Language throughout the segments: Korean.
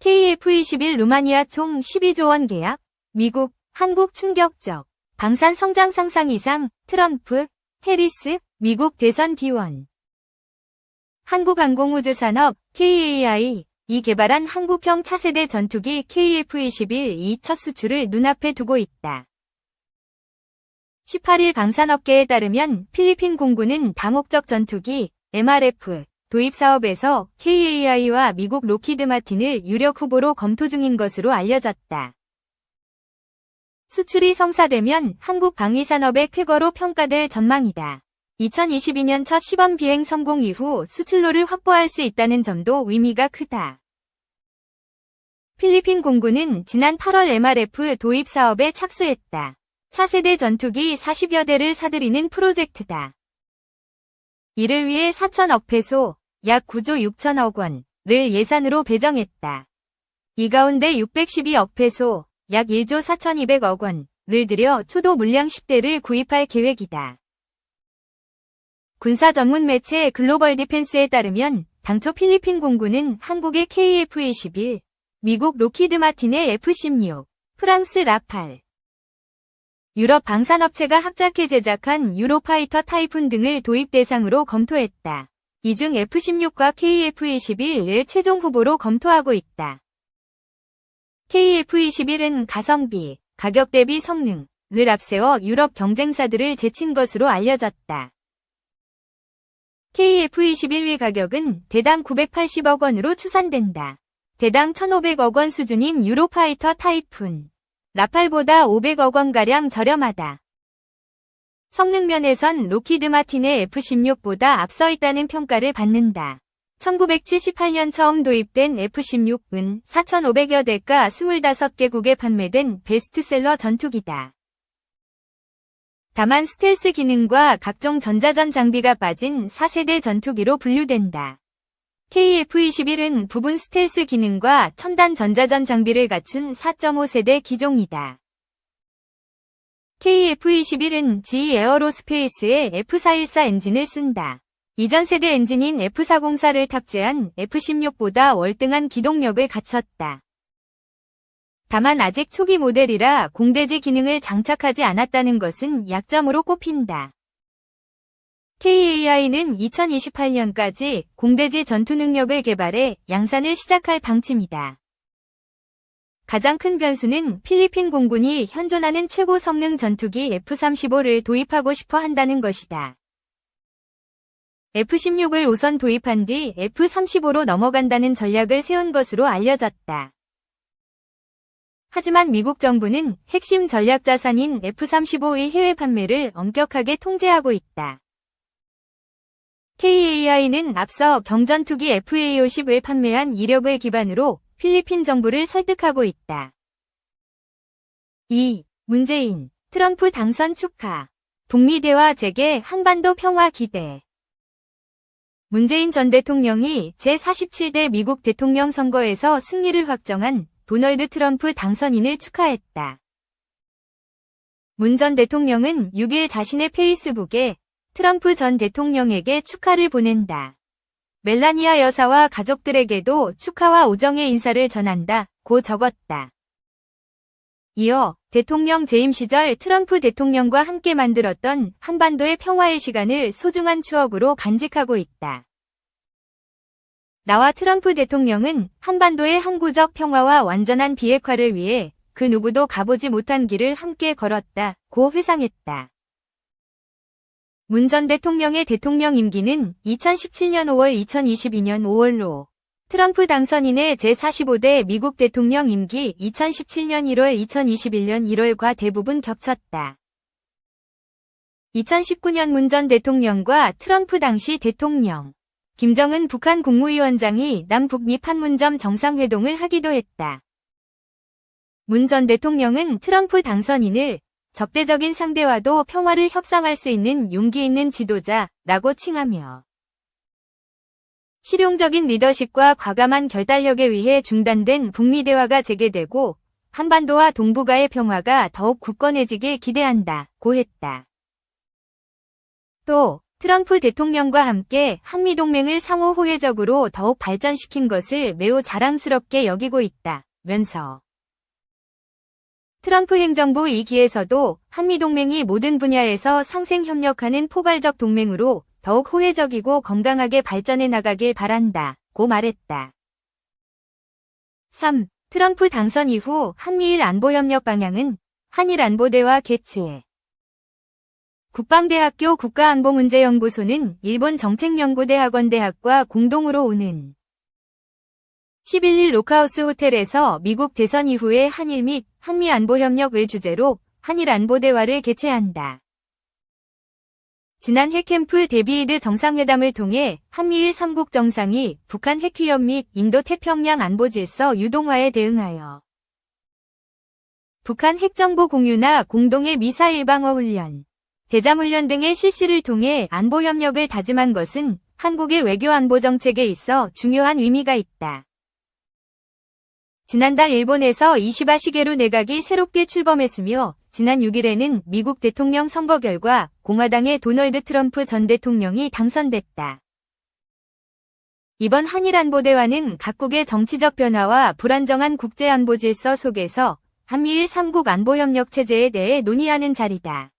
KF-21 루마니아 총 12조 원 계약, 미국, 한국 충격적, 방산 성장 상상 이상, 트럼프, 해리스, 미국 대선 D1. 한국항공우주산업, KAI, 이 개발한 한국형 차세대 전투기 KF-21이 첫 수출을 눈앞에 두고 있다. 18일 방산업계에 따르면 필리핀 공군은 다목적 전투기 MRF 도입 사업에서 KAI와 미국 록히드 마틴을 유력 후보로 검토 중인 것으로 알려졌다. 수출이 성사되면 한국 방위산업의 쾌거로 평가될 전망이다. 2022년 첫 시범 비행 성공 이후 수출로를 확보할 수 있다는 점도 의미가 크다. 필리핀 공군은 지난 8월 MRF 도입 사업에 착수했다. 차세대 전투기 40여 대를 사들이는 프로젝트다. 이를 위해 4천억 페소, 약 9조 6천억 원을 예산으로 배정했다. 이 가운데 612억 페소, 약 1조 4,200억 원을 들여 초도 물량 10대를 구입할 계획이다. 군사 전문 매체 글로벌 디펜스에 따르면 당초 필리핀 공군은 한국의 KF-21, 미국 록히드 마틴의 F-16, 프랑스 라팔, 유럽 방산업체가 합작해 제작한 유로파이터 타이푼 등을 도입 대상으로 검토했다. 이 중 F-16과 KF-21을 최종 후보로 검토하고 있다. KF-21은 가성비, 가격 대비 성능을 앞세워 유럽 경쟁사들을 제친 것으로 알려졌다. KF-21의 가격은 대당 980억 원으로 추산된다. 대당 1,500억 원 수준인 유로파이터 타이푼, 라팔보다 500억 원가량 저렴하다. 성능 면에선 록히드 마틴의 F-16보다 앞서 있다는 평가를 받는다. 1978년 처음 도입된 F-16은 4,500여 대가 25개국에 판매된 베스트셀러 전투기다. 다만 스텔스 기능과 각종 전자전 장비가 빠진 4세대 전투기로 분류된다. KF-21은 부분 스텔스 기능과 첨단 전자전 장비를 갖춘 4.5세대 기종이다. KF-21은 GE 에어로스페이스의 F414 엔진을 쓴다. 이전 세대 엔진인 F404를 탑재한 F-16보다 월등한 기동력을 갖췄다. 다만 아직 초기 모델이라 공대지 기능을 장착하지 않았다는 것은 약점으로 꼽힌다. KAI는 2028년까지 공대지 전투 능력을 개발해 양산을 시작할 방침이다. 가장 큰 변수는 필리핀 공군이 현존하는 최고 성능 전투기 F-35를 도입하고 싶어 한다는 것이다. F-16을 우선 도입한 뒤 F-35로 넘어간다는 전략을 세운 것으로 알려졌다. 하지만 미국 정부는 핵심 전략 자산인 F-35의 해외 판매를 엄격하게 통제하고 있다. KAI는 앞서 경전투기 FA-50을 판매한 이력을 기반으로 필리핀 정부를 설득하고 있다. 2. 문재인, 트럼프 당선 축하. 북미 대화 재개, 한반도 평화 기대. 문재인 전 대통령이 제47대 미국 대통령 선거에서 승리를 확정한 도널드 트럼프 당선인을 축하했다. 문 전 대통령은 6일 자신의 페이스북에 트럼프 전 대통령에게 축하를 보낸다. 멜라니아 여사와 가족들에게도 축하와 우정의 인사를 전한다 고 적었다. 이어 대통령 재임 시절 트럼프 대통령과 함께 만들었던 한반도의 평화의 시간을 소중한 추억으로 간직하고 있다. 나와 트럼프 대통령은 한반도의 항구적 평화와 완전한 비핵화를 위해 그 누구도 가보지 못한 길을 함께 걸었다 고 회상했다. 문 전 대통령의 대통령 임기는 2017년 5월 2022년 5월로 트럼프 당선인의 제45대 미국 대통령 임기 2017년 1월 2021년 1월과 대부분 겹쳤다. 2019년 문 전 대통령과 트럼프 당시 대통령 김정은 북한 국무위원장이 남북미 판문점 정상회동을 하기도 했다. 문 전 대통령은 트럼프 당선인을 적대적인 상대와도 평화를 협상할 수 있는 용기 있는 지도자라고 칭하며 실용적인 리더십과 과감한 결단력에 의해 중단된 북미 대화가 재개되고 한반도와 동북아의 평화가 더욱 굳건해지길 기대한다고 했다. 또 트럼프 대통령과 함께 한미동맹을 상호 호혜적으로 더욱 발전시킨 것을 매우 자랑스럽게 여기고 있다면서 트럼프 행정부 2기에서도 한미동맹이 모든 분야에서 상생 협력하는 포괄적 동맹으로 더욱 호혜적이고 건강하게 발전해 나가길 바란다고 말했다. 3. 트럼프 당선 이후 한미일 안보협력 방향은 한일 안보대화 개최. 국방대학교 국가안보문제연구소는 일본 정책연구대학원대학과 공동으로 오는 11일 로크하우스 호텔에서 미국 대선 이후의 한일 및 한미 안보협력을 주제로 한일 안보대화를 개최한다. 지난 핵캠프 데비드 정상회담을 통해 한미일 3국 정상이 북한 핵위협 및 인도태평양 안보질서 유동화에 대응하여 북한 핵정보 공유나 공동의 미사일 방어 훈련, 대잠훈련 등의 실시를 통해 안보협력을 다짐한 것은 한국의 외교 안보 정책에 있어 중요한 의미가 있다. 지난달 일본에서 이시바 시게루 내각이 새롭게 출범했으며 지난 6일에는 미국 대통령 선거 결과 공화당의 도널드 트럼프 전 대통령이 당선됐다. 이번 한일 안보대화는 각국의 정치적 변화와 불안정한 국제안보 질서 속에서 한미일 3국 안보협력 체제에 대해 논의하는 자리다.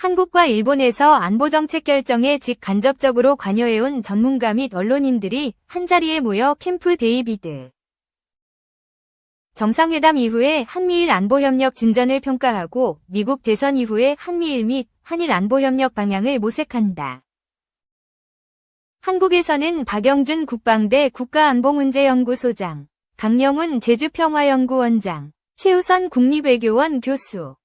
한국과 일본에서 안보정책 결정에 직간접적으로 관여해온 전문가 및 언론인들이 한자리에 모여 캠프 데이비드 정상회담 이후에 한미일 안보협력 진전을 평가하고 미국 대선 이후에 한미일 및 한일 안보협력 방향을 모색한다. 한국에서는 박영준 국방대 국가안보문제연구소장, 강영훈 제주평화연구원장, 최우선 국립외교원 교수,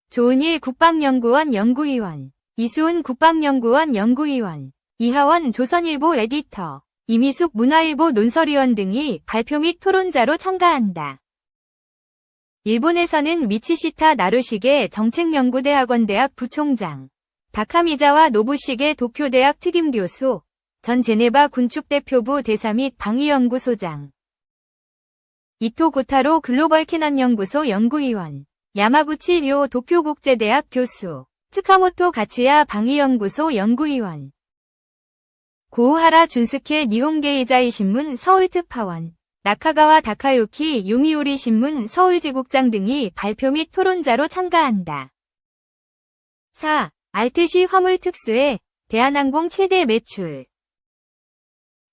조은일 국방연구원 연구위원, 이수은 국방연구원 연구위원, 이하원 조선일보 에디터, 이미숙 문화일보 논설위원 등이 발표 및 토론자로 참가한다. 일본에서는 미치시타 나루시게 정책연구대학원대학 부총장, 다카미자와 노부시게 도쿄대학 특임교수, 전 제네바 군축대표부 대사 및 방위연구소장, 이토 고타로 글로벌 캐넌연구소 연구위원, 야마구치 료 도쿄국제대학 교수, 츠카모토 가치야 방위연구소 연구위원, 고우하라 준스케 니혼게이자이 신문 서울특파원, 나카가와 다카유키 요미우리 신문 서울지국장 등이 발표 및 토론자로 참가한다. 4. 알테시 화물 특수해 대한항공 최대 매출.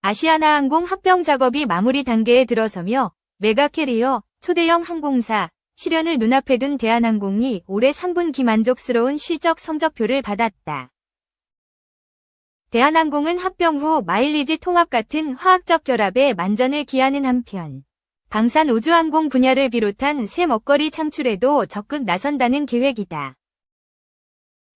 아시아나항공 합병 작업이 마무리 단계에 들어서며 메가캐리어, 초대형 항공사, 실현을 눈앞에 둔 대한항공이 올해 3분기 만족스러운 실적 성적표를 받았다. 대한항공은 합병 후 마일리지 통합 같은 화학적 결합에 만전을 기하는 한편 방산 우주항공 분야를 비롯한 새 먹거리 창출에도 적극 나선다는 계획이다.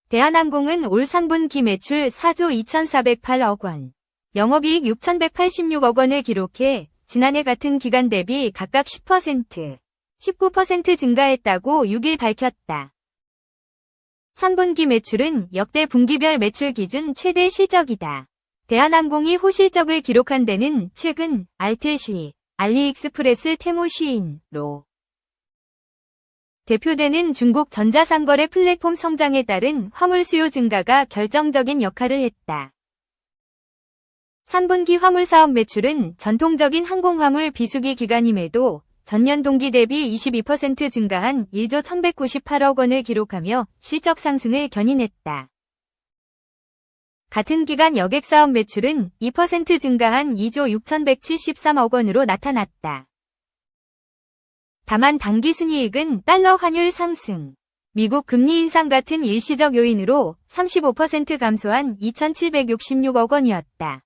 대한항공은 올 3분기 매출 4조 2,408억 원, 영업이익 6,186억 원을 기록해 지난해 같은 기간 대비 각각 10%, 19% 증가했다고 6일 밝혔다. 3분기 매출은 역대 분기별 매출 기준 최대 실적이다. 대한항공이 호실적을 기록한 데는 최근 알테시, 알리익스프레스 테무 시인로 대표되는 중국 전자상거래 플랫폼 성장에 따른 화물 수요 증가가 결정적인 역할을 했다. 3분기 화물사업 매출은 전통적인 항공화물 비수기 기간임에도 전년 동기 대비 22% 증가한 1조 1,198억 원을 기록하며 실적 상승을 견인했다. 같은 기간 여객사업 매출은 2% 증가한 2조 6,173억 원으로 나타났다. 다만 당기순이익은 달러 환율 상승, 미국 금리 인상 같은 일시적 요인으로 35% 감소한 2,766억 원이었다.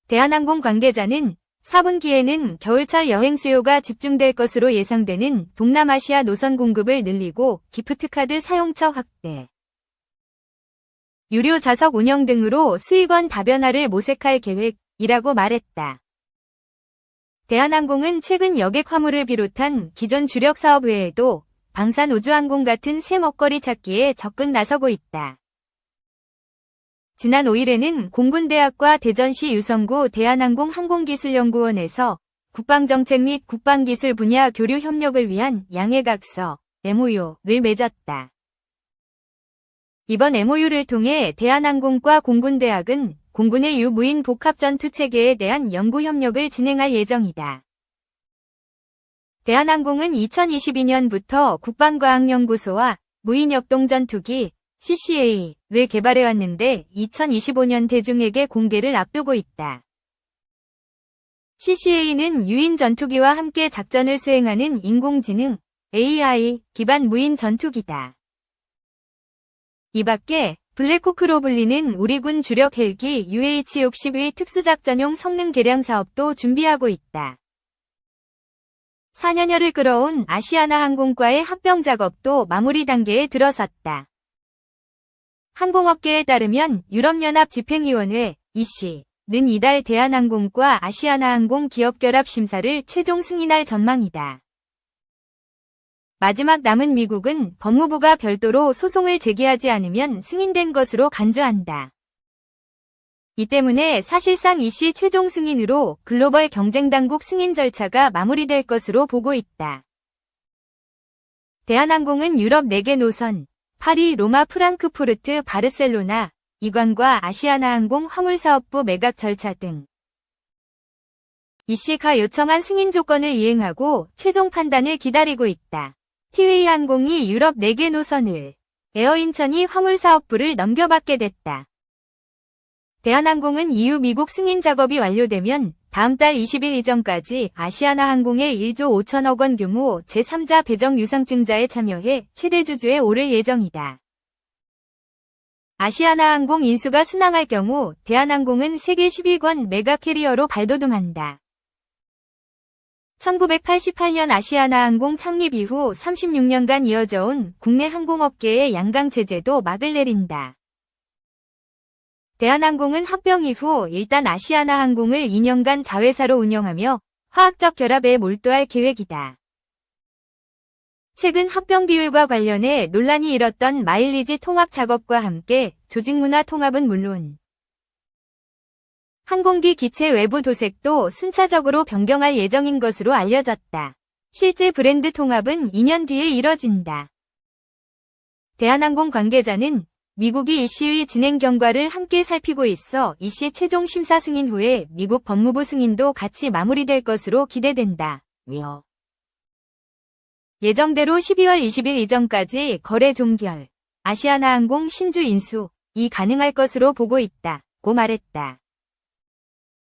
대한항공 관계자는 4분기에는 겨울철 여행 수요가 집중될 것으로 예상되는 동남아시아 노선 공급을 늘리고 기프트카드 사용처 확대, 유료 좌석 운영 등으로 수익원 다변화를 모색할 계획이라고 말했다. 대한항공은 최근 여객 화물을 비롯한 기존 주력 사업 외에도 방산 우주항공 같은 새 먹거리 찾기에 적극 나서고 있다. 지난 5일에는 공군대학과 대전시 유성구 대한항공 항공기술연구원에서 국방정책 및 국방기술 분야 교류 협력을 위한 양해각서 MOU를 맺었다. 이번 MOU를 통해 대한항공과 공군대학은 공군의 유무인 복합전투체계에 대한 연구 협력을 진행할 예정이다. 대한항공은 2022년부터 국방과학연구소와 무인역동전투기 CCA를 개발해왔는데 2025년 대중에게 공개를 앞두고 있다. CCA는 유인 전투기와 함께 작전을 수행하는 인공지능 AI 기반 무인 전투기다. 이 밖에 블랙호크로 불리는 우리군 주력 헬기 UH-60의 특수작전용 성능 개량 사업도 준비하고 있다. 4년여를 끌어온 아시아나항공과의 합병 작업도 마무리 단계에 들어섰다. 항공업계에 따르면 유럽연합 집행위원회 EC는 이달 대한항공과 아시아나항공 기업결합 심사를 최종 승인할 전망이다. 마지막 남은 미국은 법무부가 별도로 소송을 제기하지 않으면 승인된 것으로 간주한다. 이 때문에 사실상 EC 최종 승인으로 글로벌 경쟁당국 승인 절차가 마무리될 것으로 보고 있다. 대한항공은 유럽 4개 노선, 파리, 로마, 프랑크푸르트, 바르셀로나, 이관과 아시아나항공 화물사업부 매각 절차 등 EC가 요청한 승인 조건을 이행하고 최종 판단을 기다리고 있다. 티웨이항공이 유럽 4개 노선을, 에어인천이 화물사업부를 넘겨받게 됐다. 대한항공은 EU 미국 승인 작업이 완료되면 다음 달 20일 이전까지 아시아나항공의 1조 5천억 원 규모 제3자 배정 유상증자에 참여해 최대 주주에 오를 예정이다. 아시아나항공 인수가 순항할 경우 대한항공은 세계 10위권 메가 캐리어로 발돋움한다. 1988년 아시아나항공 창립 이후 36년간 이어져온 국내 항공업계의 양강 체제도 막을 내린다. 대한항공은 합병 이후 일단 아시아나항공을 2년간 자회사로 운영하며 화학적 결합에 몰두할 계획이다. 최근 합병 비율과 관련해 논란이 일었던 마일리지 통합 작업과 함께 조직문화 통합은 물론 항공기 기체 외부 도색도 순차적으로 변경할 예정인 것으로 알려졌다. 실제 브랜드 통합은 2년 뒤에 이뤄진다. 대한항공 관계자는 미국이 EC의 진행 경과를 함께 살피고 있어 EC 최종 심사 승인 후에 미국 법무부 승인도 같이 마무리될 것으로 기대된다. 예정대로 12월 20일 이전까지 거래 종결, 아시아나항공 신주 인수이 가능할 것으로 보고 있다. 고 말했다.